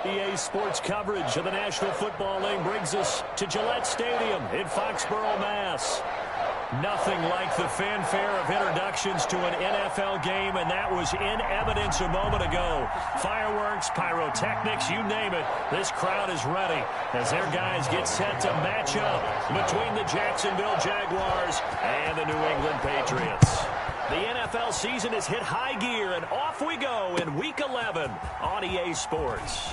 EA Sports coverage of the National Football League brings us to Gillette Stadium in Foxborough, Mass. Nothing like the fanfare of introductions to an NFL game, and that was in evidence a moment ago. Fireworks, pyrotechnics, you name it. This crowd is ready as their guys get set to match up between the Jacksonville Jaguars and the New England Patriots. The NFL season has hit high gear, and off we go in Week 11 on EA Sports.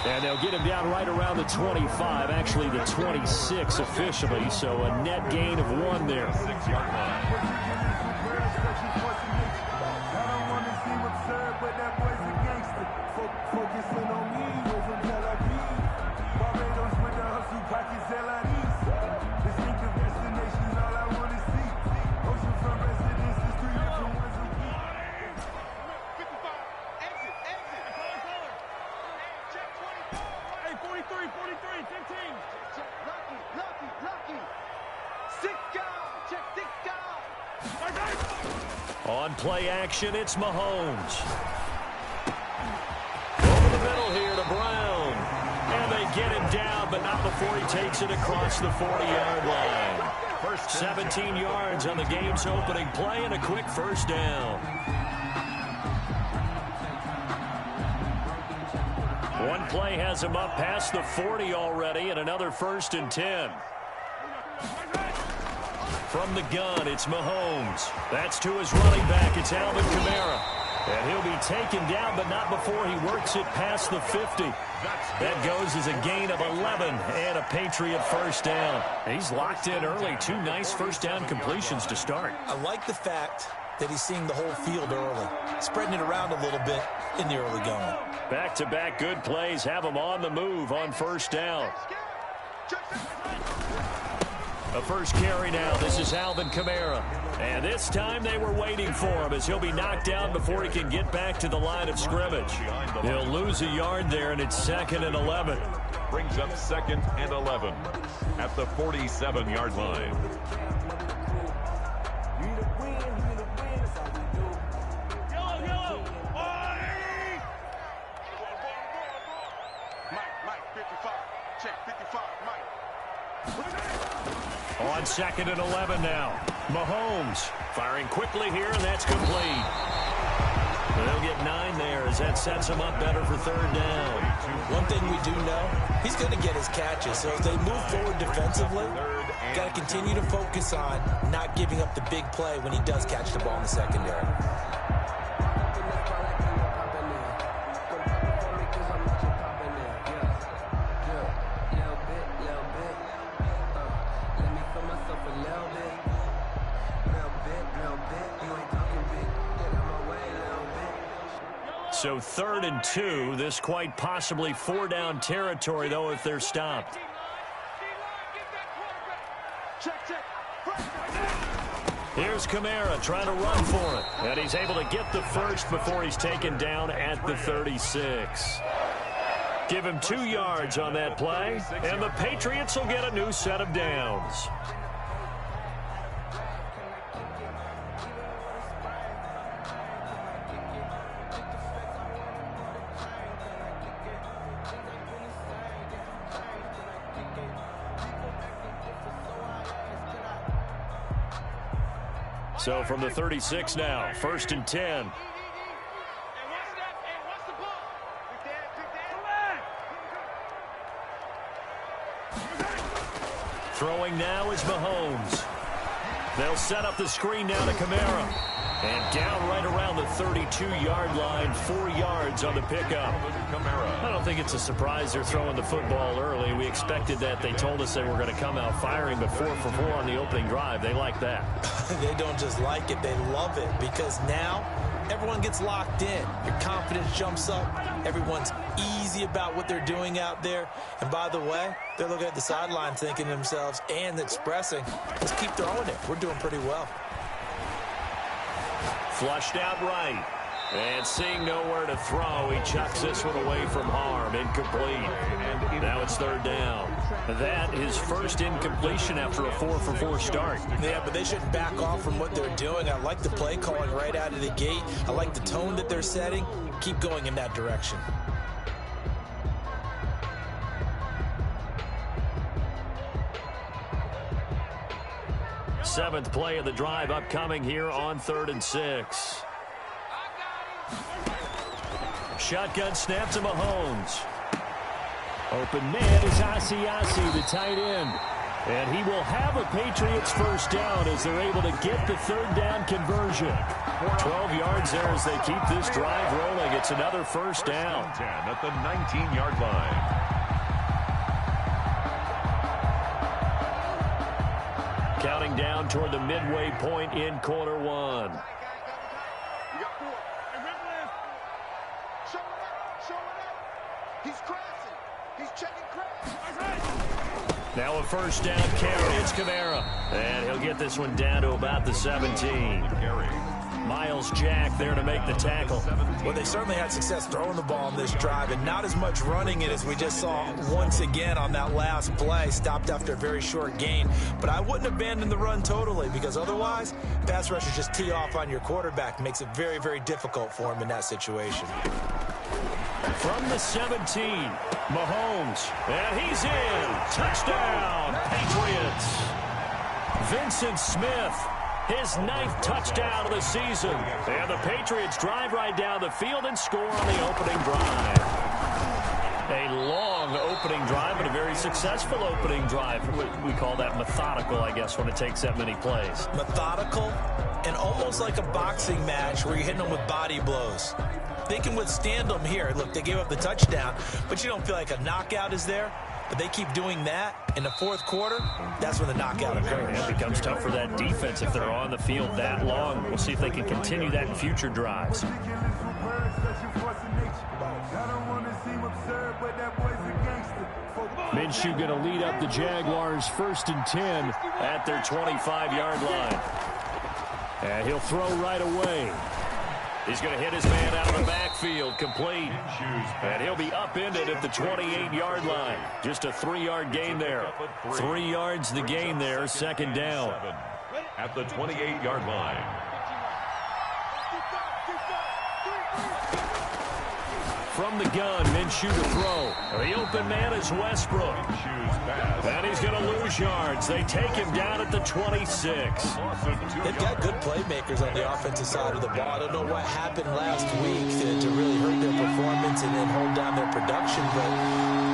And they'll get him down right around the 25, actually the 26 officially, so a net gain of 1 there. On play action, it's Mahomes. Over the middle here to Brown. And they get him down, but not before he takes it across the 40-yard line. First 17 yards on the game's opening play and a quick first down. One play has him up past the 40 already, and another 1st and 10. From the gun, it's Mahomes. That's to his running back. It's Alvin Kamara. And he'll be taken down, but not before he works it past the 50. That goes as a gain of 11 and a Patriot first down. He's locked in early. 2 nice first down completions to start. I like the fact that he's seeing the whole field early, spreading it around a little bit in the early going. Back-to-back good plays have him on the move on first down. A first carry now. This is Alvin Kamara. And this time they were waiting for him as he'll be knocked down before he can get back to the line of scrimmage. He'll lose a yard there, and it's 2nd and 11. Brings up 2nd and 11 at the 47-yard line. On 2nd and 11 now. Mahomes firing quickly here, and that's complete. They'll get 9 there as that sets him up better for 3rd down. One thing we do know, he's going to get his catches. So as they move forward defensively, got to continue to focus on not giving up the big play when he does catch the ball in the secondary. So 3rd and 2, this quite possibly 4-down territory, though, if they're stopped. Here's Kamara trying to run for it. And he's able to get the first before he's taken down at the 36. Give him 2 yards on that play, and the Patriots will get a new set of downs. So from the 36 now, 1st and 10. Throwing now is Mahomes. They'll set up the screen now to Kamara. And down right around the 32-yard line, 4 yards on the pickup. I don't think it's a surprise they're throwing the football early. We expected that. They told us they were going to come out firing, but 4 for 4 on the opening drive. They like that. They don't just like it, they love it, because now everyone gets locked in. Your confidence jumps up. Everyone's easy about what they're doing out there. And by the way, they're looking at the sideline thinking to themselves and expressing, let's keep throwing it. We're doing pretty well. Flushed out right. And seeing nowhere to throw, he chucks this one away from harm. Incomplete. Now it's third down. That is first incompletion after a 4-for-4 start. Yeah, but they shouldn't back off from what they're doing. I like the play calling right out of the gate. I like the tone that they're setting. Keep going in that direction. Seventh play of the drive upcoming here on 3rd and 6. Shotgun snap to Mahomes. Open man is Asiasi, the tight end. And he will have a Patriots first down as they're able to get the third down conversion. 12 yards there as they keep this drive rolling. It's another first down. 10 at the 19-yard line. Counting down toward the midway point in quarter one. Now a first down carry. It's Kamara. And he'll get this one down to about the 17. Miles Jack there to make the tackle. Well, they certainly had success throwing the ball on this drive, and not as much running it as we just saw once again on that last play. Stopped after a very short gain. But I wouldn't abandon the run totally, because otherwise, pass rushers just tee off on your quarterback. Makes it very, very difficult for him in that situation. From the 17, Mahomes, and he's in. Touchdown, Patriots. Vincent Smith, his 9th touchdown of the season. And the Patriots drive right down the field and score on the opening drive. A long opening drive, but a very successful opening drive. We call that methodical, I guess, when it takes that many plays. Methodical and almost like a boxing match where you're hitting them with body blows. They can withstand them here. Look, they gave up the touchdown, but you don't feel like a knockout is there. But they keep doing that in the fourth quarter. That's when the knockout occurs. It becomes tough for that defense if they're on the field that long. We'll see if they can continue that in future drives. Minshew going to lead up the Jaguars 1st and 10 at their 25-yard line. And he'll throw right away. He's going to hit his man out of the backfield, complete. And he'll be upended at the 28-yard line. Just a 3-yard gain there. 3 yards the gain there, second down. At the 28-yard line. From the gun, Minshew to throw. The open man is Westbrook. And he's going to lose yards. They take him down at the 26. They've got good playmakers on the offensive side of the ball. I don't know what happened last week to really hurt their performance and then hold down their production, but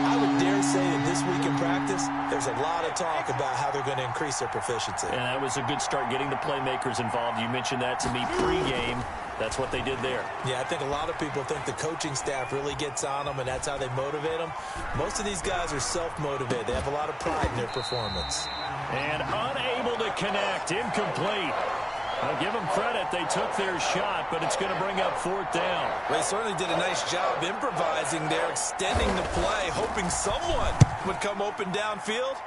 I would dare say that this week in practice, there's a lot of talk about how they're going to increase their proficiency. And that was a good start getting the playmakers involved. You mentioned that to me pregame. That's what they did there. Yeah, I think a lot of people think the coaching staff really gets on them, and that's how they motivate them. Most of these guys are self-motivated. They have a lot of pride in their performance. And unable to connect, incomplete. I'll give them credit. They took their shot, but it's going to bring up 4th down. Well, they certainly did a nice job improvising there, extending the play, hoping someone would come open downfield,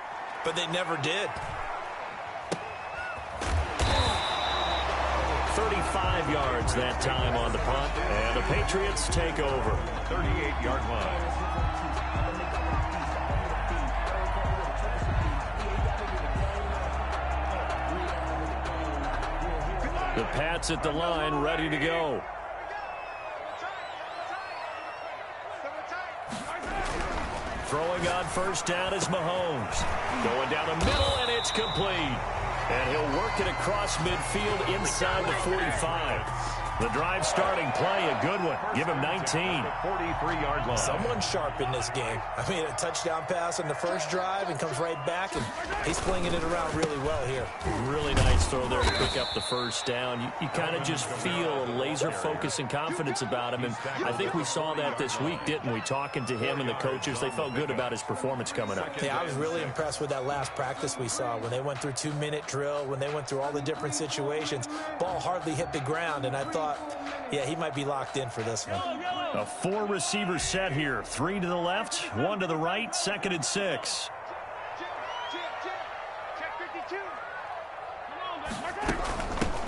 but they never did. 35 yards that time on the punt, and the Patriots take over. 38-yard line. The Pats at the line, ready to go. Throwing on first down is Mahomes. Going down the middle, and it's complete. And he'll work it across midfield inside the 45. The drive starting play, a good one. Give him 19. 43-yard line. Someone's sharp in this game. I mean, a touchdown pass on the first drive and comes right back, and he's flinging it around really well here. Really nice throw there to pick up the first down. You kind of just feel a laser focus and confidence about him, and I think we saw that this week, didn't we? Talking to him and the coaches, they felt good about his performance coming up. Yeah, I was really impressed with that last practice we saw when they went through 2-minute drill, when they went through all the different situations. Ball hardly hit the ground, and I thought, yeah, he might be locked in for this one. A 4-receiver set here. 3 to the left, 1 to the right, 2nd and 6.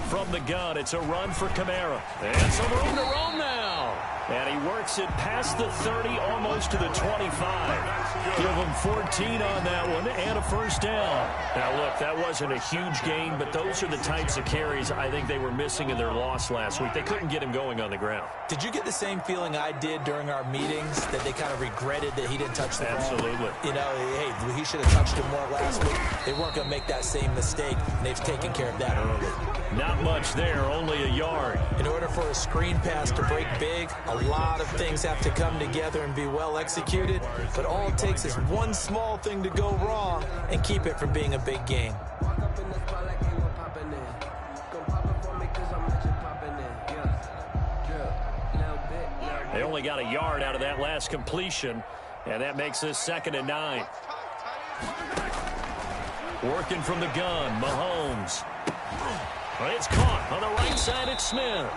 from the gun. It's a run for Kamara. And some room to roam now. And he works it past the 30, almost to the 25. Give him 14 on that one and a first down. Now, look, that wasn't a huge gain, but those are the types of carries I think they were missing in their loss last week. They couldn't get him going on the ground. Did you get the same feeling I did during our meetings, that they kind of regretted that he didn't touch the ball? Absolutely. You know, hey, he should have touched it more last week. They weren't going to make that same mistake, and they've taken care of that early. Not much there, only a yard. In order for a screen pass to break big, a lot of things have to come together and be well executed, but all it takes is one small thing to go wrong and keep it from being a big game. They only got a yard out of that last completion, and that makes this 2nd and 9. Working from the gun, Mahomes. It's caught on the right side. It's Smith.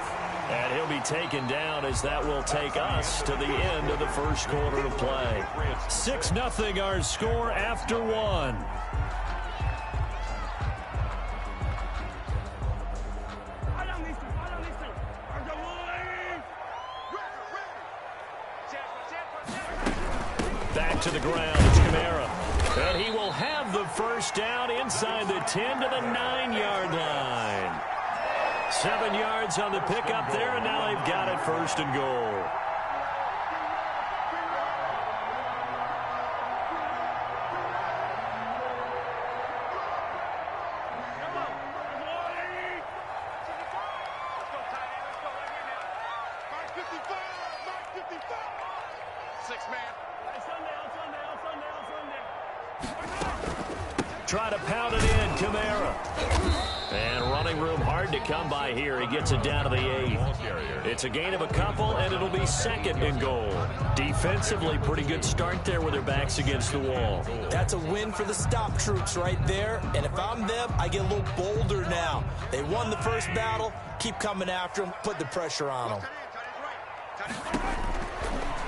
And he'll be taken down as that will take us to the end of the first quarter of play. 6-0 our score after 1. Back to the ground. It's Kamara. And he will have the first down inside the 10 to the 9-yard line. 7 yards on the pickup there, and now they've got it 1st and goal. Try to pound it in, Kamara. And running room hard to come by here. He gets it down to the 8. It's a gain of a couple, and it'll be 2nd and goal. Defensively, pretty good start there with their backs against the wall. That's a win for the stop troops right there. And if I'm them, I get a little bolder now. They won the first battle. Keep coming after them. Put the pressure on them.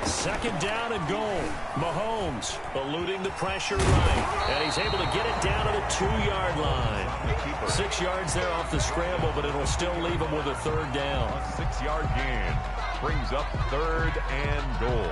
2nd down and goal. Mahomes eluding the pressure right. And he's able to get it down to the 2-yard line. 6 yards there off the scramble, but it'll still leave him with a 3rd down. A 6-yard gain brings up 3rd and goal.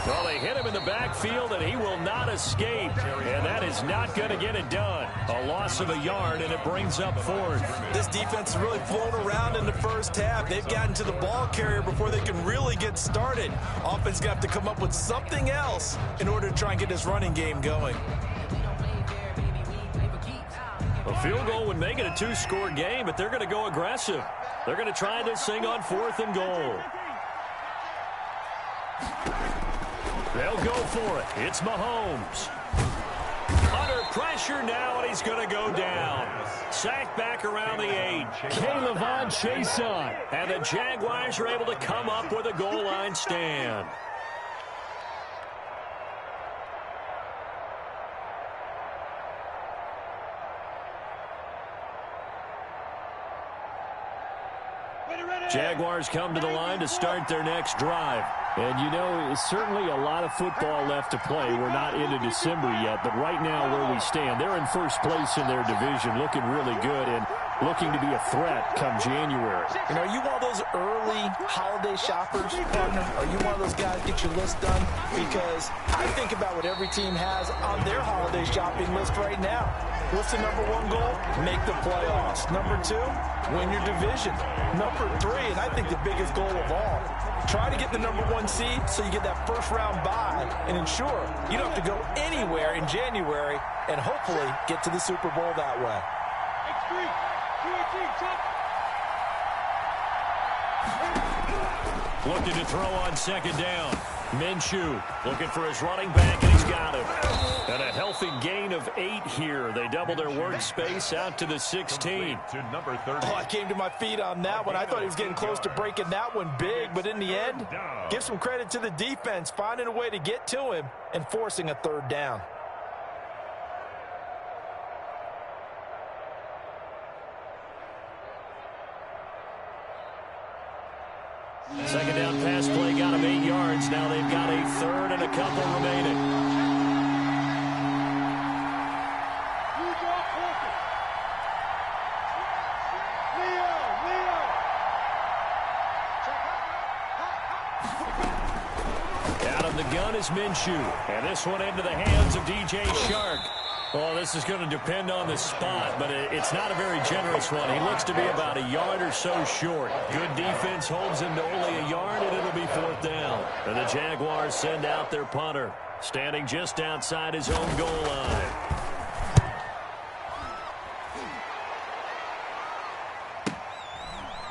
Well, they hit him in the backfield, and he will not escape. And that is not going to get it done. A loss of a yard, and it brings up 4th. This defense has really flown around in the first half. They've gotten to the ball carrier before they can really get started. Offense got to come up with something else in order to try and get this running game going. A field goal would make it a 2-score game, but they're going to go aggressive. They're going to try this thing on 4th and goal. They'll go for it. It's Mahomes. Under pressure now, and he's going to go down. Sacked back around the 8. K'Lavon Chaisson. And the Jaguars are able to come up with a goal line stand. Jaguars come to the line to start their next drive. And, you know, certainly a lot of football left to play. We're not into December yet, but right now where we stand, they're in first place in their division, looking really good and looking to be a threat come January. You know, are you one of those early holiday shoppers, partner? Are you one of those guys get your list done? Because I think about what every team has on their holiday shopping list right now. What's the number 1 goal? Make the playoffs. Number 2, win your division. Number 3, and I think the biggest goal of all, try to get the number 1 seed so you get that first-round bye and ensure you don't have to go anywhere in January and hopefully get to the Super Bowl that way. Looking to throw on 2nd down. Minshew looking for his running back, and he's got him. And a healthy gain of 8 here. They double their workspace out to the 16. To number 30. Oh, I came to my feet on that one. I thought he was getting close to breaking that one big, but in the end, give some credit to the defense, finding a way to get to him and forcing a 3rd down. Second down pass play got him 8 yards. Now they've got a third and a couple remaining. Is Minshew, and this one into the hands of DJ Shark. Well, this is going to depend on the spot, but it's not a very generous one. He looks to be about a yard or so short. Good defense holds him to only a yard, and it'll be 4th down. And the Jaguars send out their punter, standing just outside his own goal line.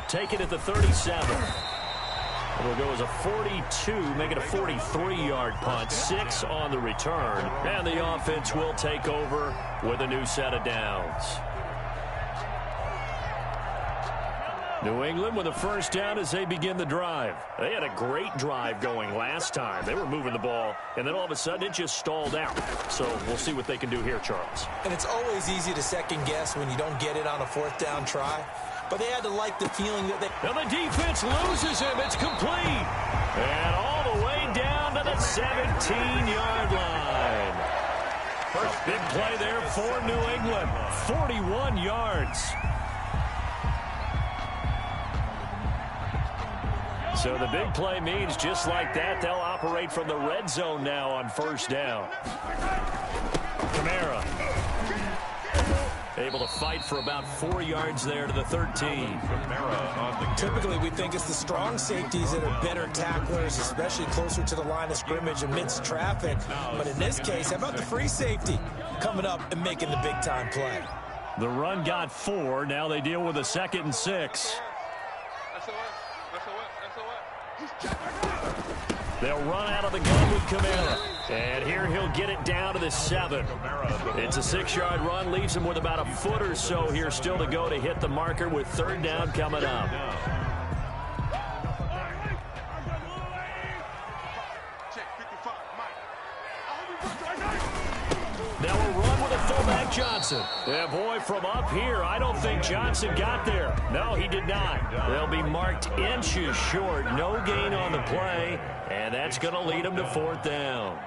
Take it at the 37. It'll go as a 42, make it a 43-yard punt, 6 on the return. And the offense will take over with a new set of downs. New England with a first down as they begin the drive. They had a great drive going last time. They were moving the ball, and then all of a sudden it just stalled out. So we'll see what they can do here, Charles. And it's always easy to second-guess when you don't get it on a 4th down try. But they had to like the feeling that they... Now the defense loses him. It's complete. And all the way down to the 17-yard line. First big play there for New England. 41 yards. So the big play means just like that, they'll operate from the red zone now on first down. Kamara. Able to fight for about 4 yards there to the 13. Typically, we think it's the strong safeties that are better tacklers, especially closer to the line of scrimmage amidst traffic. But in this case, how about the free safety coming up and making the big-time play? The run got 4. Now they deal with a 2nd and 6. They'll run out of the gun with Kamara. And here he'll get it down to the 7. It's a 6-yard run, leaves him with about a foot or so here still to go to hit the marker with 3rd down coming up. Now a run with a fullback Johnson. Yeah, boy, from up here, I don't think Johnson got there. No, he did not. They'll be marked inches short. No gain on the play, and that's going to lead them to 4th down.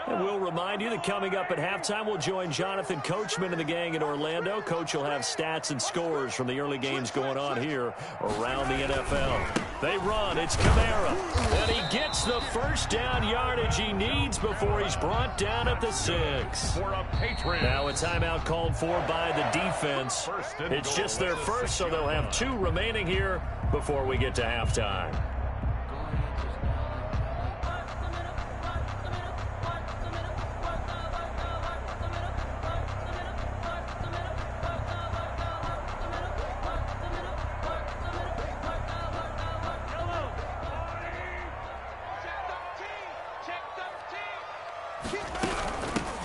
And we'll remind you that coming up at halftime, we'll join Jonathan Coachman and the gang in Orlando. Coach will have stats and scores from the early games going on here around the NFL. They run. It's Kamara. And he gets the first down yardage he needs before he's brought down at the 6. Now a timeout called for by the defense. It's just their first, so they'll have 2 remaining here before we get to halftime.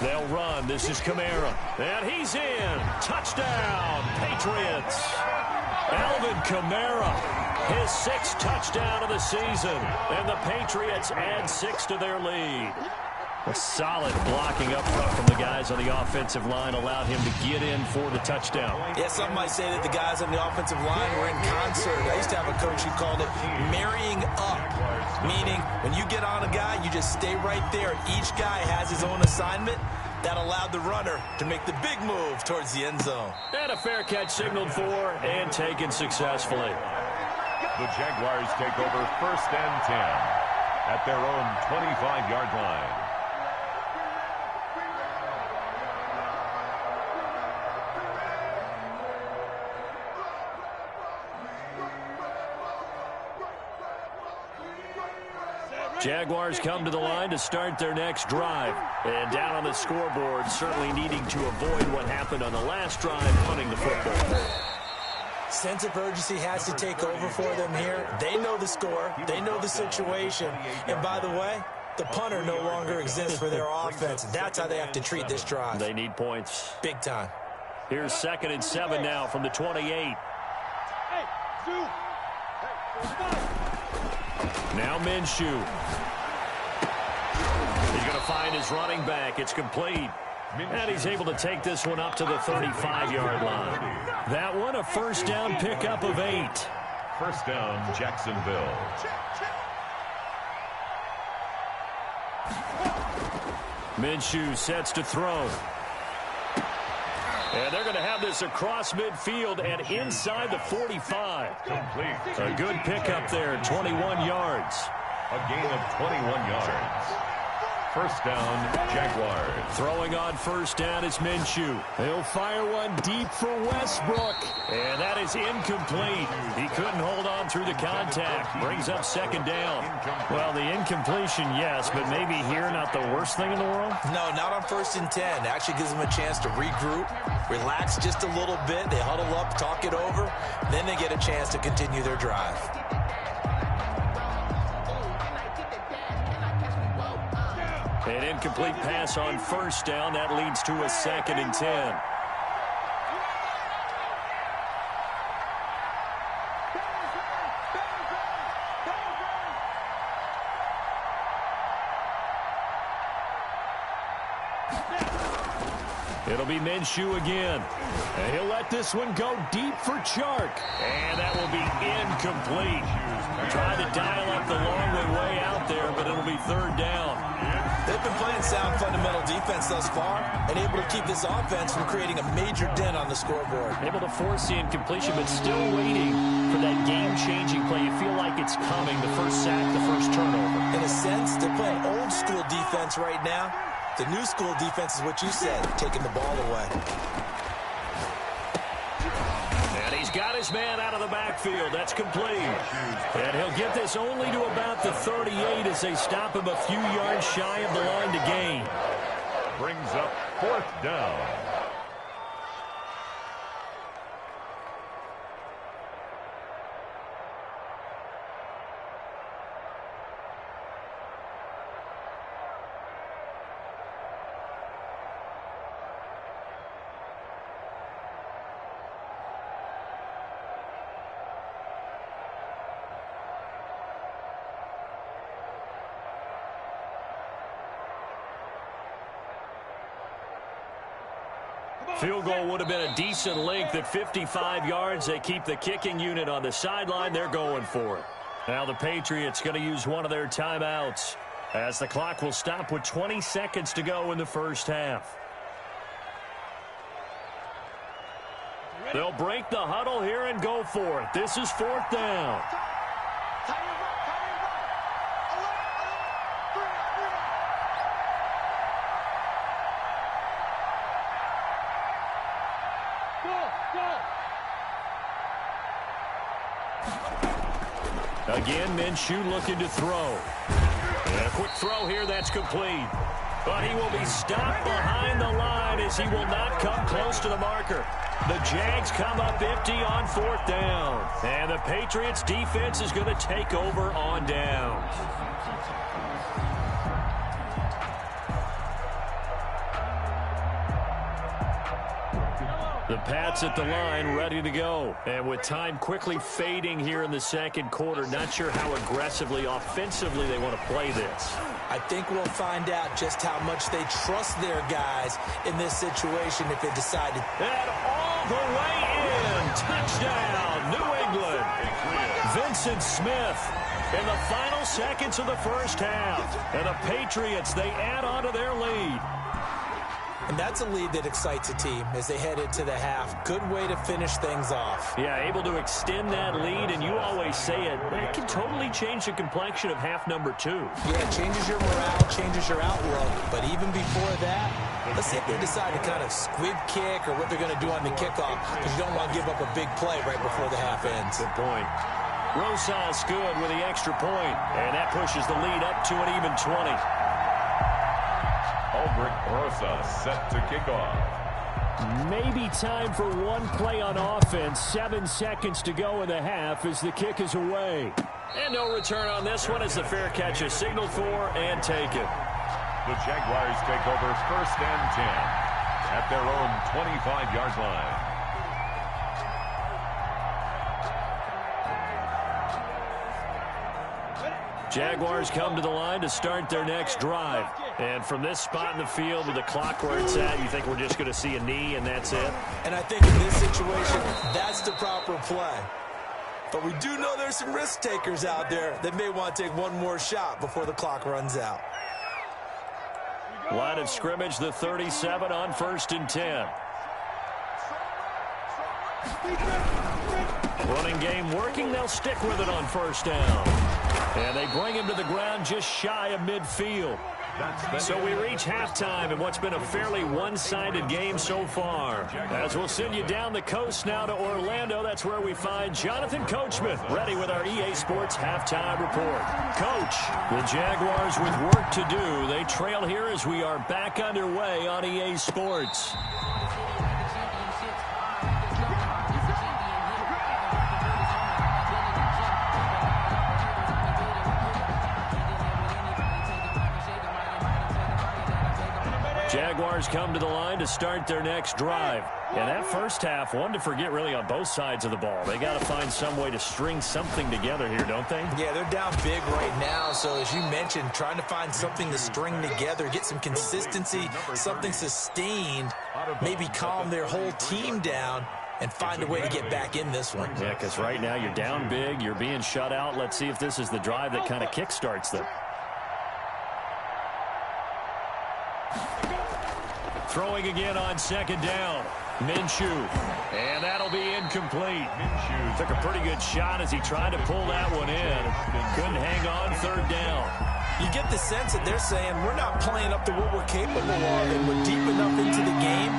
They'll run. This is Kamara. And he's in. Touchdown, Patriots. Alvin Kamara, his 6th touchdown of the season. And the Patriots add 6 to their lead. A solid blocking up front from the guys on the offensive line allowed him to get in for the touchdown. Yeah, some might say that the guys on the offensive line were in concert. I used to have a coach who called it marrying up, meaning when you get on a guy, you just stay right there. Each guy has his own assignment. That allowed the runner to make the big move towards the end zone. And a fair catch signaled for and taken successfully. The Jaguars take over 1st and 10 at their own 25-yard line. Jaguars come to the line to start their next drive. And down on the scoreboard, certainly needing to avoid what happened on the last drive, punting the football. Sense of urgency has to take over for them here. They know the score. They know the situation. And by the way, the punter no longer exists for their offense. That's how they have to treat this drive. They need points. Big time. Here's 2nd and 7 now from the 28. Now Minshew. He's going to find his running back. It's complete. And he's able to take this one up to the 35-yard line. That one a first down pickup of 8. First down, Jacksonville. Minshew sets to throw. And they're going to have this across midfield and inside the 45. Complete. A good pickup there, 21 yards. A gain of 21 yards. First down, Jaguars. Throwing on first down is Minshew. He'll fire one deep for Westbrook. And that is incomplete. He couldn't hold on through the contact. Brings up second down. Well, the incompletion, yes, but maybe here not the worst thing in the world? No, not on 1st and 10. Actually gives them a chance to regroup, relax just a little bit. They huddle up, talk it over. Then they get a chance to continue their drive. An incomplete pass on first down. That leads to a 2nd and 10. It'll be Minshew again. And he'll let this one go deep for Chark. And that will be incomplete. Trying to dial up the long way out there, but it'll be 3rd down. They've been playing sound fundamental defense thus far and able to keep this offense from creating a major dent on the scoreboard. Able to force the incompletion, but still waiting for that game-changing play. You feel like it's coming, the first sack, the first turnover. In a sense, they're playing old-school defense right now. The new school defense is what you said, taking the ball away. And he's got his man out of the backfield. That's complete. And he'll get this only to about the 38 as they stop him a few yards shy of the line to gain. Brings up 4th down. Field goal would have been a decent length at 55 yards. They keep the kicking unit on the sideline. They're going for it. Now the Patriots going to use one of their timeouts as the clock will stop with 20 seconds to go in the first half. They'll break the huddle here and go for it. This is 4th down. Again, Minshew looking to throw. And a quick throw here, that's complete. But he will be stopped behind the line as he will not come close to the marker. The Jags come up empty on 4th down. And the Patriots defense is going to take over on downs. The Pats at the line ready to go. And with time quickly fading here in the second quarter, not sure how aggressively, offensively they want to play this. I think we'll find out just how much they trust their guys in this situation if they decide to. And all the way in. Touchdown, New England. Vincent Smith in the final seconds of the first half. And the Patriots, they add on to their lead. And that's a lead that excites a team as they head into the half. Good way to finish things off. Yeah, able to extend that lead, and you always say it can totally change the complexion of half number 2. Yeah, it changes your morale, changes your outlook. But even before that, let's see if they decide to kind of squib kick or what they're going to do on the kickoff, because you don't want to give up a big play right before the half ends. Good point. Rosas good with the extra point, and that pushes the lead up to an even 20. Albrecht Rosas set to kick off. Maybe time for one play on offense. 7 seconds to go in the half as the kick is away. And no return on this one as the fair catch is signaled for and taken. The Jaguars take over 1st and 10 at their own 25-yard line. Jaguars come to the line to start their next drive. And from this spot in the field with the clock where it's at, you think we're just going to see a knee and that's it? And I think in this situation, that's the proper play. But we do know there's some risk takers out there that may want to take one more shot before the clock runs out. Line of scrimmage, the 37 on 1st and 10. Running game working. They'll stick with it on 1st down. And they bring him to the ground just shy of midfield. So we reach halftime in what's been a fairly one-sided game so far. As we'll send you down the coast now to Orlando, that's where we find Jonathan Coachman ready with our EA Sports halftime report. Coach, the Jaguars with work to do. They trail here as we are back underway on EA Sports. Jaguars come to the line to start their next drive. And that first half, one to forget really on both sides of the ball. They got to find some way to string something together here, don't they? Yeah, they're down big right now. So as you mentioned, trying to find something to string together, get some consistency, something sustained, maybe calm their whole team down and find a way to get back in this one. Yeah, because right now you're down big, you're being shut out. Let's see if this is the drive that kind of kickstarts them. Throwing again on 2nd down. Minshew. And that'll be incomplete. Minshew took a pretty good shot as he tried to pull that one in. Couldn't hang on 3rd down. You get the sense that they're saying we're not playing up to what we're capable of, and we're deep enough into the game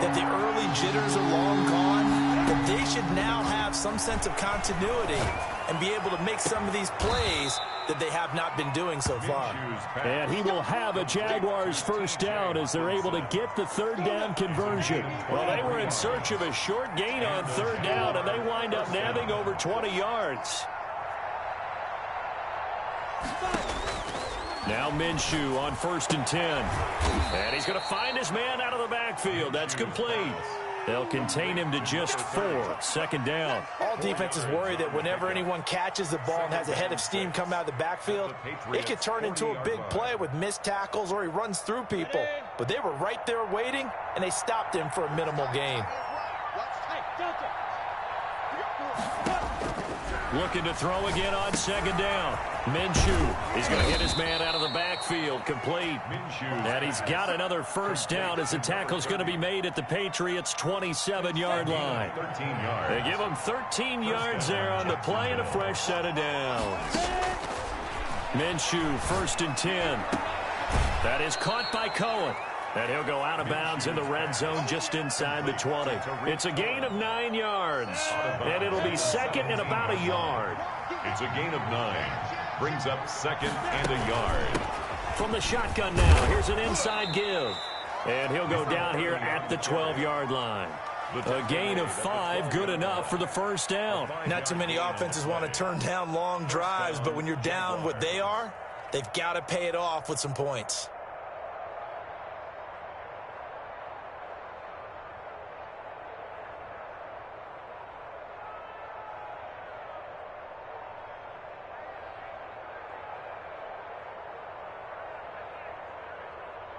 that the early jitters are long gone, that they should now have some sense of continuity and be able to make some of these plays that they have not been doing so far. And he will have a Jaguars 1st down as they're able to get the 3rd down conversion. Well, they were in search of a short gain on 3rd down, and they wind up nabbing over 20 yards. Now Minshew on 1st and 10. And he's going to find his man out of the backfield. That's complete. They'll contain him to just 4. 2nd down. All defenses worry that whenever anyone catches the ball and has a head of steam come out of the backfield, it could turn into a big play with missed tackles or he runs through people. But they were right there waiting, and they stopped him for a minimal gain. Looking to throw again on 2nd down. Minshew. He's going to get his man out of the backfield. Complete. And he's got another 1st down as the tackle's going to be made at the Patriots' 27-yard line. They give him 13 yards there on the play and a fresh set of downs. Minshew, 1st and 10. That is caught by Cohen. And he'll go out of bounds in the red zone just inside the 20. It's a gain of 9 yards. And it'll be 2nd and about a yard. It's a gain of 9. Brings up 2nd and a yard. From the shotgun now, here's an inside give. And he'll go down here at the 12-yard line. A gain of 5, good enough for the 1st down. Not too many offenses want to turn down long drives, but when you're down what they are, they've got to pay it off with some points.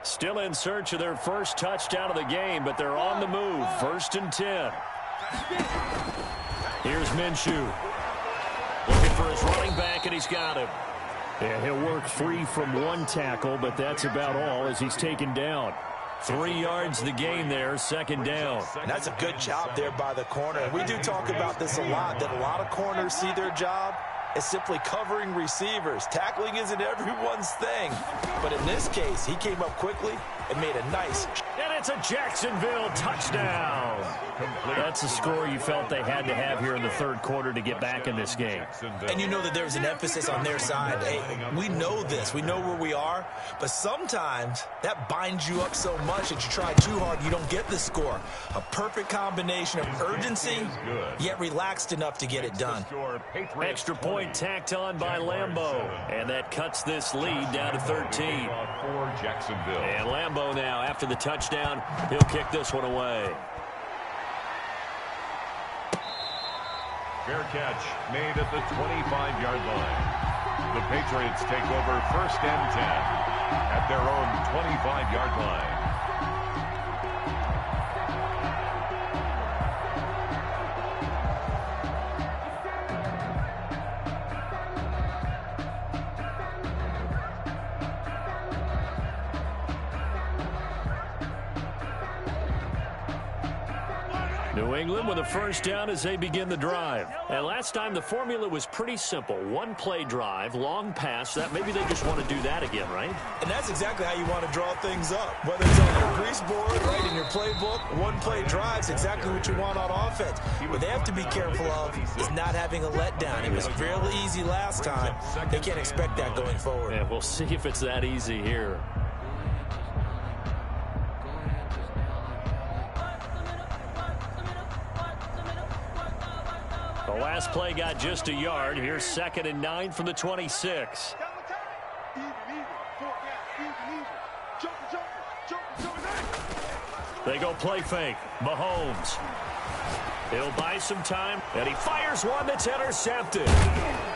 Still in search of their first touchdown of the game, but they're on the move. 1st and 10. Here's Minshew. Looking for his running back, and he's got him. And he'll work free from one tackle, but that's about all as he's taken down. 3 yards the gain there, 2nd down. And that's a good job there by the corner. And we do talk about this a lot, that a lot of corners see their job as simply covering receivers. Tackling isn't everyone's thing. But in this case, he came up quickly and made a nice. And it's a Jacksonville touchdown. That's the score you felt they had to have here in the 3rd quarter to get back in this game. And you know that there's an emphasis on their side. Hey, we know this. We know where we are. But sometimes that binds you up so much that you try too hard, you don't get the score. A perfect combination of urgency, yet relaxed enough to get it done. Extra point tacked on by Lambeau. And that cuts this lead down to 13. For Jacksonville. And Lambeau now, after the touchdown, he'll kick this one away. Fair catch made at the 25-yard line. The Patriots take over 1st and 10 at their own 25-yard line. New England with a first down as they begin the drive. And last time the formula was pretty simple. One play drive, long pass. That maybe they just want to do that again, right? And that's exactly how you want to draw things up. Whether it's on your grease board, right, in your playbook, one play drive's exactly what you want on offense. What they have to be careful of is not having a letdown. It was fairly easy last time. They can't expect that going forward. And we'll see if it's that easy here. The last play got just a yard. Here's 2nd and 9 from the 26. They go play fake. Mahomes. He'll buy some time, and he fires one that's intercepted.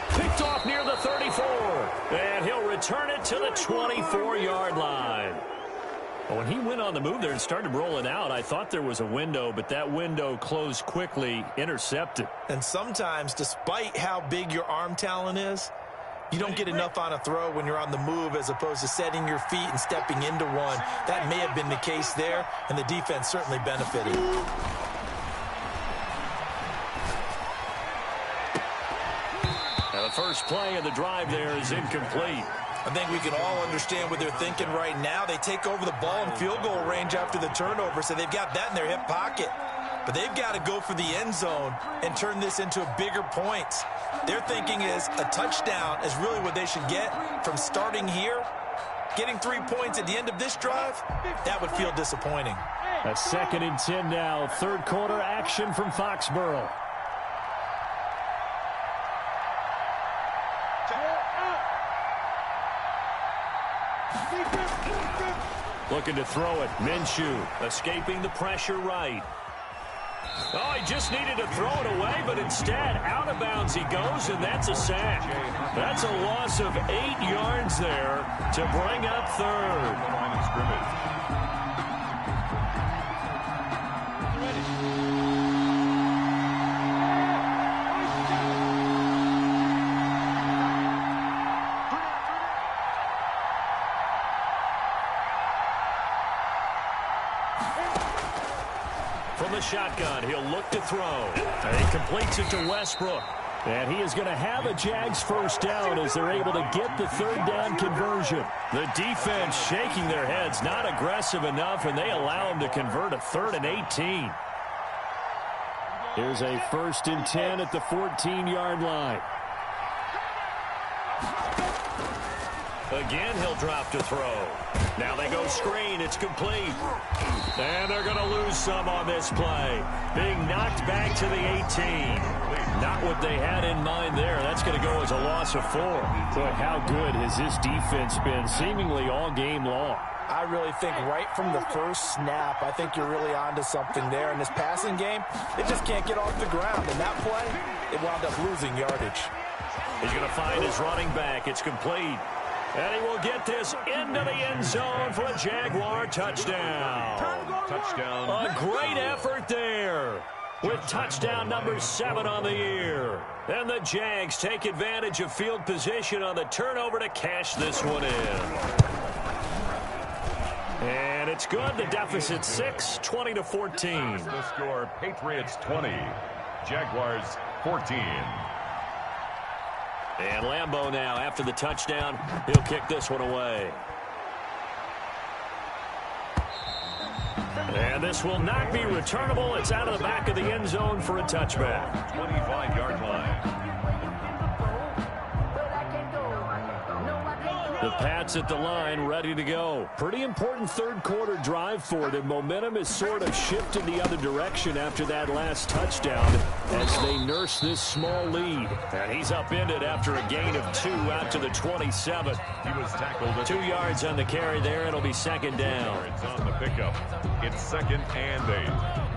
Picked off near the 34. And he'll return it to the 24-yard line. When he went on the move there and started rolling out, I thought there was a window, but that window closed quickly, intercepted. And sometimes, despite how big your arm talent is, you don't get enough on a throw when you're on the move as opposed to setting your feet and stepping into one. That may have been the case there, and the defense certainly benefited. Now the first play of the drive there is incomplete. I think we can all understand what they're thinking right now. They take over the ball in field goal range after the turnover, so they've got that in their hip pocket. But they've got to go for the end zone and turn this into bigger points. Their thinking is a touchdown is really what they should get from starting here. Getting 3 points at the end of this drive, that would feel disappointing. A 2nd and 10 now. Third quarter action from Foxborough. Looking to throw it. Minshew escaping the pressure right. Oh, he just needed to throw it away, but instead, out of bounds he goes, and that's a sack. That's a loss of 8 yards there to bring up third. Line of scrimmage. From the shotgun, he'll look to throw. And he completes it to Westbrook. And he is going to have a Jags first down as they're able to get the third down conversion. The defense shaking their heads, not aggressive enough, and they allow him to convert a 3rd and 18. Here's a 1st and 10 at the 14-yard line. Again, he'll drop to throw. Now they go screen. It's complete. And they're going to lose some on this play. Being knocked back to the 18. Not what they had in mind there. That's going to go as a loss of 4. But how good has this defense been seemingly all game long? I really think right from the first snap, I think you're really onto something there. In this passing game, they just can't get off the ground. In that play, they wound up losing yardage. He's going to find his running back. It's complete. And he will get this into the end zone for a Jaguar touchdown. Touchdown. A great effort there with touchdown number 7 on the year. And the Jags take advantage of field position on the turnover to cash this one in. And it's good. The deficit 6, 20-14. The score, Patriots 20, Jaguars 14. And Lambeau now, after the touchdown, he'll kick this one away. And this will not be returnable. It's out of the back of the end zone for a touchback. 25-yard line. The Pats at the line, ready to go. Pretty important third quarter drive for them. Momentum has sort of shifted the other direction after that last touchdown as they nurse this small lead. And he's upended after a gain of 2 out to the 27. He was tackled. 2 yards on the carry there. It'll be 2nd down. It's on the pickup. It's 2nd and 8.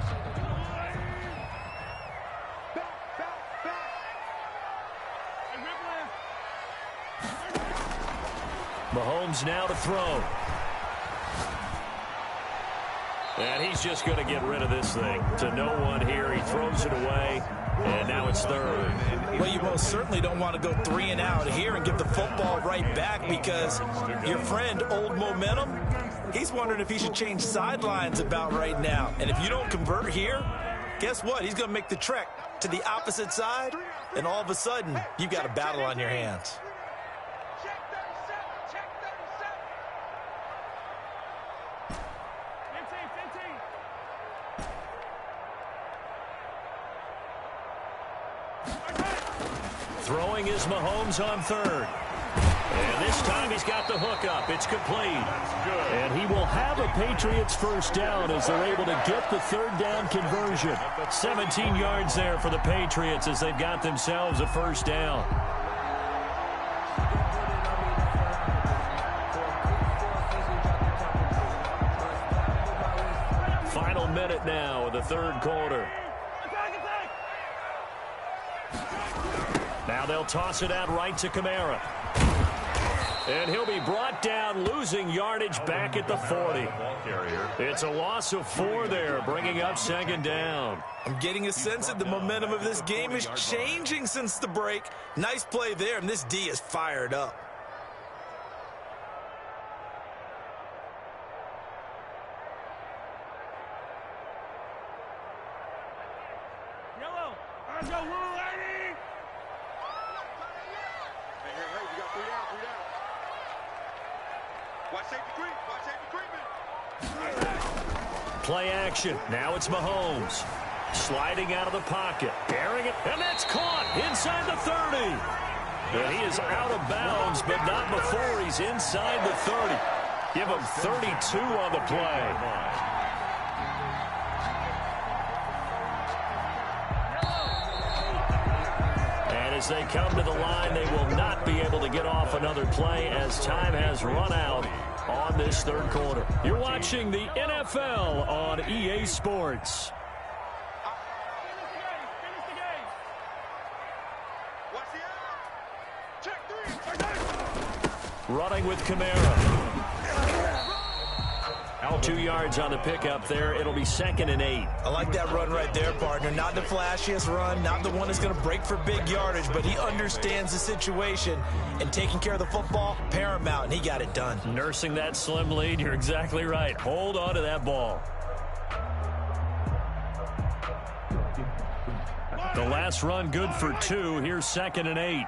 Mahomes now to throw. And he's just going to get rid of this thing to no one here. He throws it away, and now it's third. Well, you most certainly don't want to go 3 and out here and give the football right back, because your friend, Old Momentum, he's wondering if he should change sidelines about right now. And if you don't convert here, guess what? He's going to make the trek to the opposite side, and all of a sudden, you've got a battle on your hands. Throwing is Mahomes on third. And this time he's got the hook up. It's complete. And he will have a Patriots first down as they're able to get the third down conversion. 17 yards there for the Patriots as they've got themselves a first down. Final minute now of the third quarter. Now they'll toss it out right to Kamara. And he'll be brought down, losing yardage back at the 40. It's a loss of 4 there, bringing up second down. I'm getting a sense that the momentum of this game is changing since the break. Nice play there, and this D is fired up. Play action. Now it's Mahomes. Sliding out of the pocket. Daring it. And that's caught inside the 30. And he is out of bounds, but not before he's inside the 30. Give him 32 on the play. And as they come to the line, they will not be able to get off another play as time has run out on this third quarter. You're watching the NFL on EA Sports. Running with Kamara. 2 yards on the pickup there. It'll be 2nd and 8. I like that run right there, partner. Not the flashiest run, not the one that's going to break for big yardage, but he understands the situation, and taking care of the football, paramount, and he got it done. Nursing that slim lead, you're exactly right. Hold on to that ball. The last run good for 2. Here's 2nd and 8.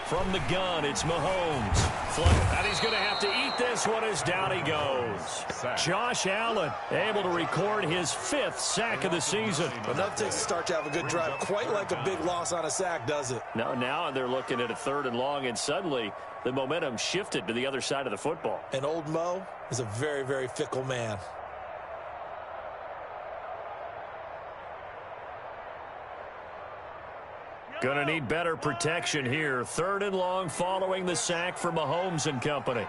From the gun, it's Mahomes. And he's going to have to eat this one as down he goes. Josh Allen able to record his 5th sack of the season. Enough to start to have a good drive. Quite like a big loss on a sack, does it? Now they're looking at a 3rd and long, and suddenly the momentum shifted to the other side of the football. And old Mo is a very, very fickle man. Gonna need better protection here. 3rd and long following the sack for Mahomes and company.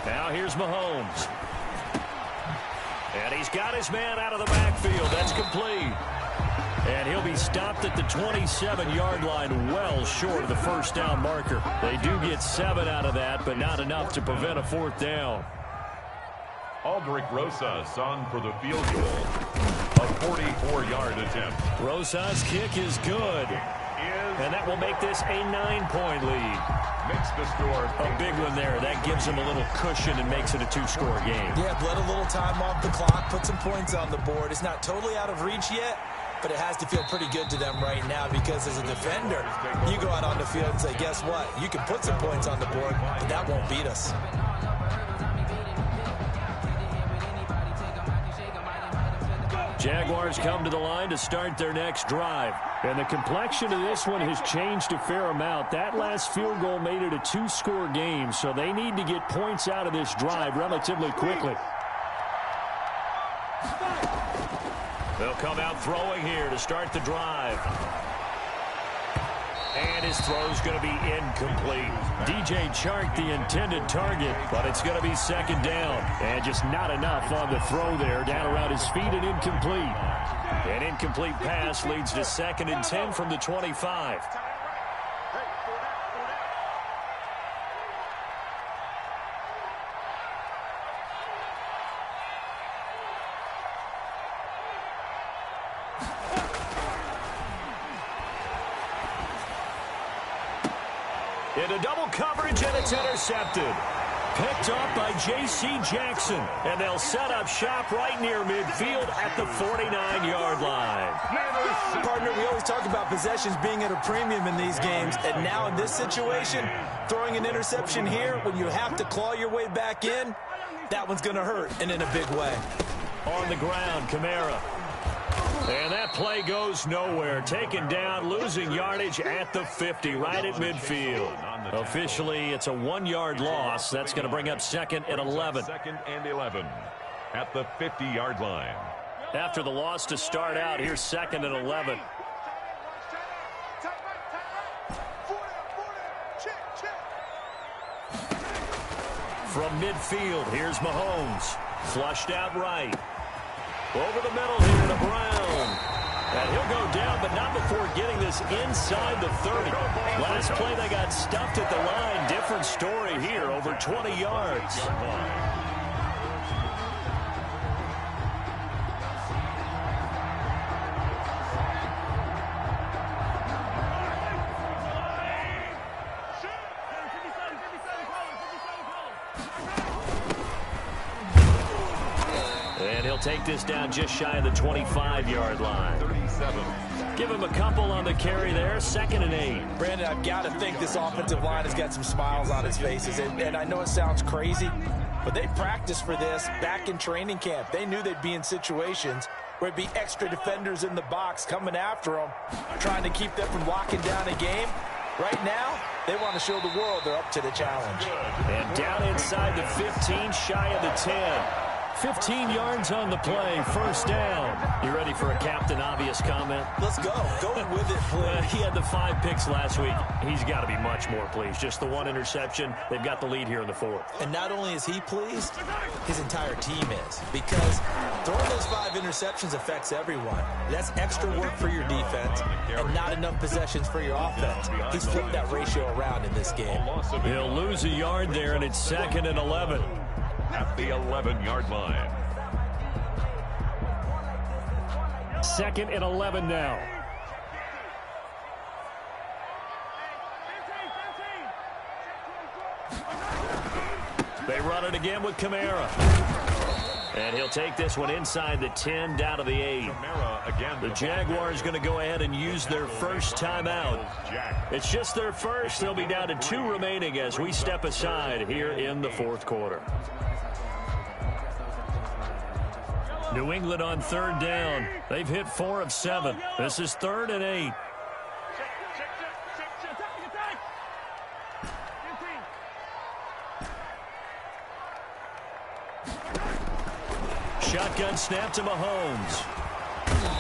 Now here's Mahomes. And he's got his man out of the backfield. That's complete. And he'll be stopped at the 27-yard line, well short of the first down marker. They do get 7 out of that, but not enough to prevent a 4th down. Aldrick Rosas on for the field goal. A 44-yard attempt. Rosas' kick is good. And that will make this a 9-point lead. Makes the score. A big one there. That gives them a little cushion and makes it a 2-score game. Yeah, bled a little time off the clock, put some points on the board. It's not totally out of reach yet, but it has to feel pretty good to them right now, because as a defender, you go out on the field and say, guess what? You can put some points on the board, but that won't beat us. Jaguars come to the line to start their next drive. And the complexion of this one has changed a fair amount. That last field goal made it a 2-score game, so they need to get points out of this drive relatively quickly. They'll come out throwing here to start the drive. And his throw's going to be incomplete. DJ Chark, the intended target, but it's going to be second down. And just not enough on the throw there. Down around his feet and incomplete. An incomplete pass leads to 2nd and 10 from the 25. Into double coverage, and it's intercepted. Picked off by J.C. Jackson. And they'll set up shop right near midfield at the 49-yard line. Partner, we always talk about possessions being at a premium in these games. And now in this situation, throwing an interception here when you have to claw your way back in, that one's going to hurt, and in a big way. On the ground, Kamara. And that play goes nowhere. Taken down, losing yardage at the 50, right at midfield. Officially, it's a 1-yard loss. That's going to bring up 2nd and 11. 2nd and 11 at the 50-yard line. After the loss to start out, here's 2nd and 11. From midfield, here's Mahomes. Flushed out right. Over the middle here to Brown. And he'll go down, but not before getting this inside the 30. Last play, they got stuffed at the line. Different story here, over 20 yards. And he'll take this down just shy of the 25-yard line. 37. Give him a couple on the carry there. 2nd and 8. Brandon, I've got to think this offensive line has got some smiles on its faces. And I know it sounds crazy, but they practiced for this back in training camp. They knew they'd be in situations where it'd be extra defenders in the box coming after them, trying to keep them from locking down a game. Right now, they want to show the world they're up to the challenge. And down inside the 15, shy of the 10. 15 yards on the play, 1st down. You ready for a Captain Obvious comment? Let's go. Go with it, please. He had the 5 picks last week. He's got to be much more pleased. Just the 1 interception. They've got the lead here in the 4th. And not only is he pleased, his entire team is. Because throwing those 5 interceptions affects everyone. That's extra work for your defense and not enough possessions for your offense. He's flipped that ratio around in this game. He'll lose a yard there, and it's 2nd and 11. At the 11-yard line. 2nd and 11 now. They run it again with Kamara. And he'll take this one inside the 10, down to the 8. The Jaguars going to go ahead and use their first timeout. It's just their first. They'll be down to 2 remaining as we step aside here in the 4th quarter. New England on 3rd down. They've hit 4 of 7. This is 3rd and 8. Shotgun snap to Mahomes.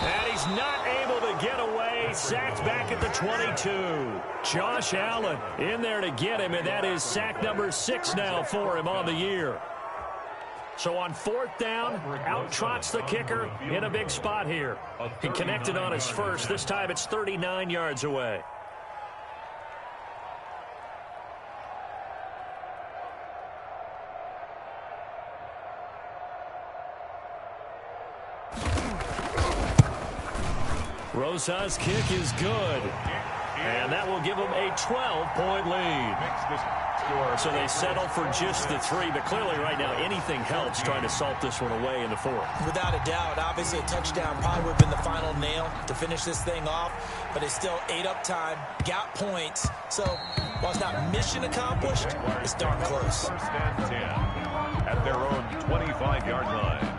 And he's not able to get away. Sacked back at the 22. Josh Allen in there to get him, and that is sack number 6 now for him on the year. So on 4th down, out trots the kicker in a big spot here. He connected on his first. This time it's 39 yards away. Rosa's kick is good. And that will give them a 12-point lead. So they settle for just the 3, but clearly right now anything helps trying to salt this one away in the 4th. Without a doubt, obviously a touchdown probably would have been the final nail to finish this thing off, but it's still ate up time, got points. So while it's not mission accomplished, it's darn close. 1st and 10 at their own 25-yard line.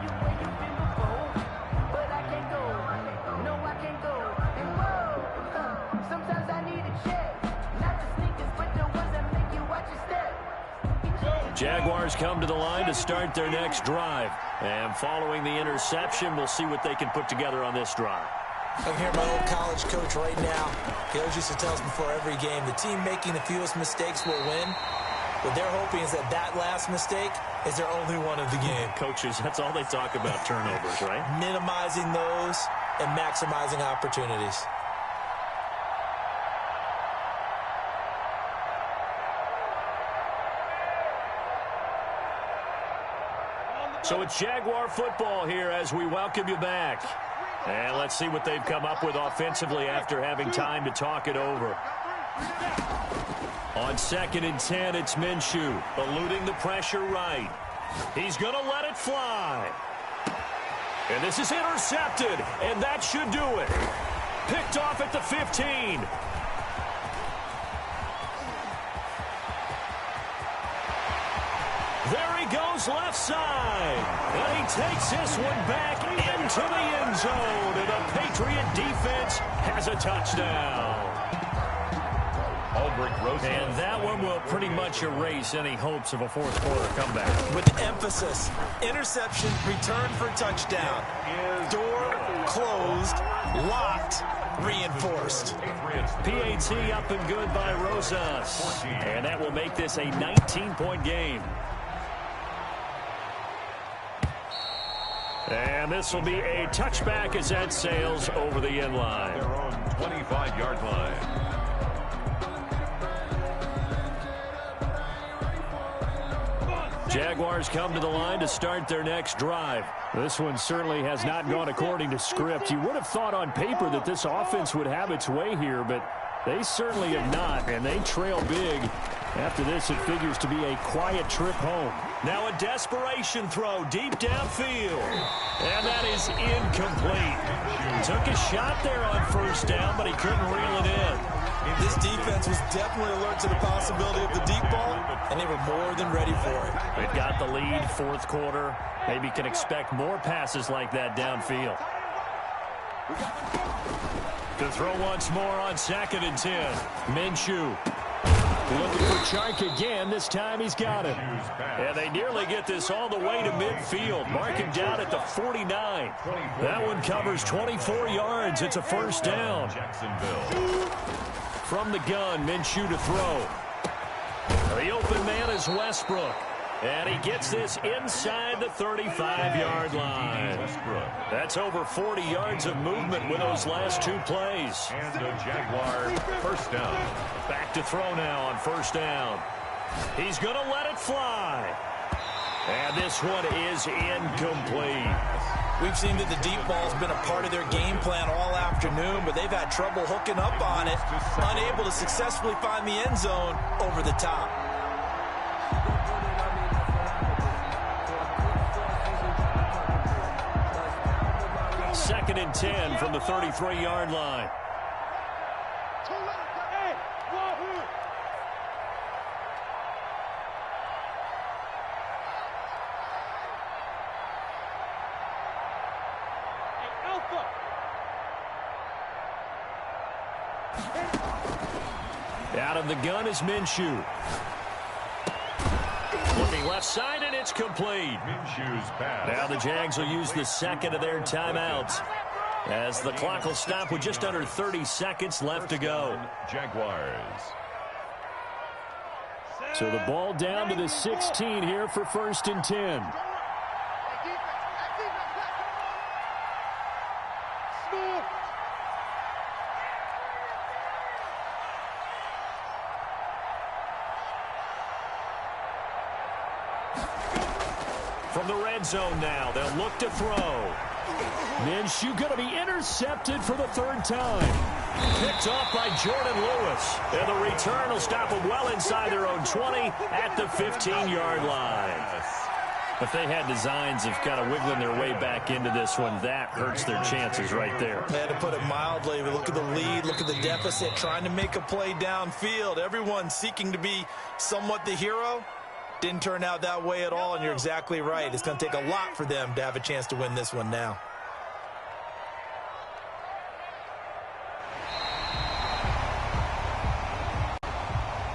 Jaguars come to the line to start their next drive. And following the interception, we'll see what they can put together on this drive. I can hear my old college coach right now. He always used to tell us before every game, the team making the fewest mistakes will win. What they're hoping is that that last mistake is their only one of the game. Coaches, that's all they talk about, turnovers, right? Minimizing those and maximizing opportunities. So it's Jaguar football here as we welcome you back. And let's see what they've come up with offensively after having time to talk it over. On 2nd and 10, it's Minshew, eluding the pressure right. He's going to let it fly. And this is intercepted, and that should do it. Picked off at the 15. There he goes left side. And he takes this one back into the end zone. And the Patriot defense has a touchdown. And that one will pretty much erase any hopes of a fourth quarter comeback. With emphasis, interception, return for touchdown. Door closed, locked, reinforced. PAT up and good by Rosas. And that will make this a 19-point game. And this will be a touchback as that sails over the end line. Their own 25-yard line. Jaguars come to the line to start their next drive. This one certainly has not gone according to script. You would have thought on paper that this offense would have its way here, but they certainly have not, and they trail big. After this, it figures to be a quiet trip home. Now a desperation throw deep downfield. And that is incomplete. Took a shot there on first down, but he couldn't reel it in. This defense was definitely alert to the possibility of the deep ball, and they were more than ready for it. They've got the lead, fourth quarter. Maybe can expect more passes like that downfield. To throw once more on 2nd and 10. Minshew. Looking for Chark again. This time he's got it. And they nearly get this all the way to midfield. Mark him down at the 49. That one covers 24 yards. It's a first down. From the gun, Minshew to throw. The open man is Westbrook. And he gets this inside the 35-yard line. That's over 40 yards of movement with those last two plays. And the Jaguar first down. Back to throw now on first down. He's going to let it fly. And this one is incomplete. We've seen that the deep ball's been a part of their game plan all afternoon, but they've had trouble hooking up on it, unable to successfully find the end zone over the top. Second and 10 from the 33-yard line. Out of the gun is Minshew. Looking left side, and it's complete. Minshew's pass. Now the Jags will use the second of their timeouts as the clock will stop with just under 30 seconds left to go. Jaguars. So the ball down to the 16 here for 1st and 10. From the red zone now, they'll look to throw. Minshew going to be intercepted for the third time. Picked off by Jordan Lewis. And the return will stop them well inside their own 20 at the 15-yard line. If they had designs of kind of wiggling their way back into this one, that hurts their chances right there. They had to put it mildly, but look at the lead, look at the deficit, trying to make a play downfield. Everyone seeking to be somewhat the hero. Didn't turn out that way at all, and you're exactly right. It's going to take a lot for them to have a chance to win this one now.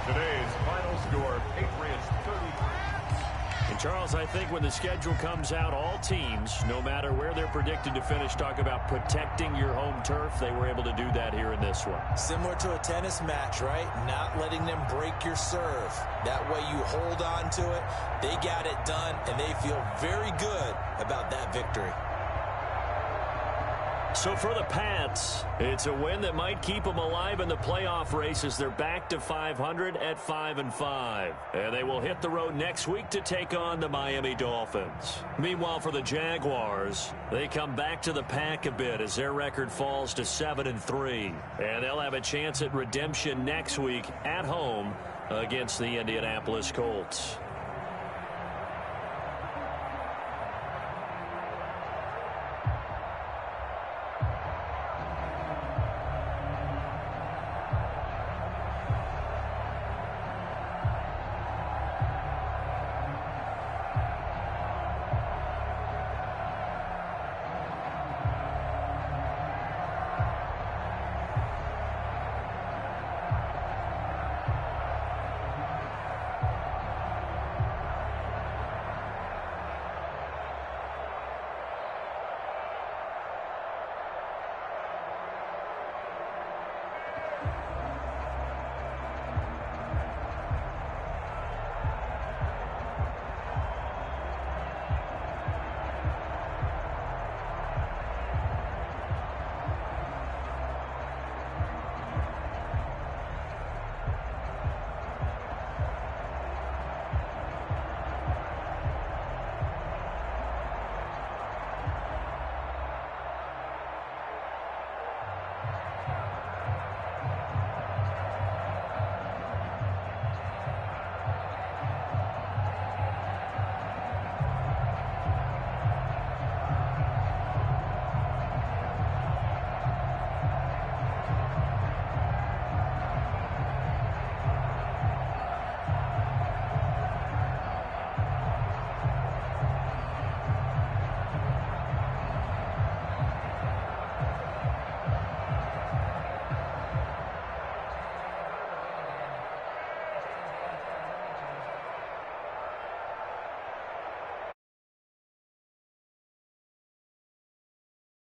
Today's final score, Patriots 30. Charles, I think when the schedule comes out, all teams, no matter where they're predicted to finish, talk about protecting your home turf. They were able to do that here in this one. Similar to a tennis match, right? Not letting them break your serve. That way you hold on to it. They got it done, and they feel very good about that victory. So for the Pats, it's a win that might keep them alive in the playoff race as they're back to 500 at 5-5. And they will hit the road next week to take on the Miami Dolphins. Meanwhile, for the Jaguars, they come back to the pack a bit as their record falls to 7-3. And they'll have a chance at redemption next week at home against the Indianapolis Colts.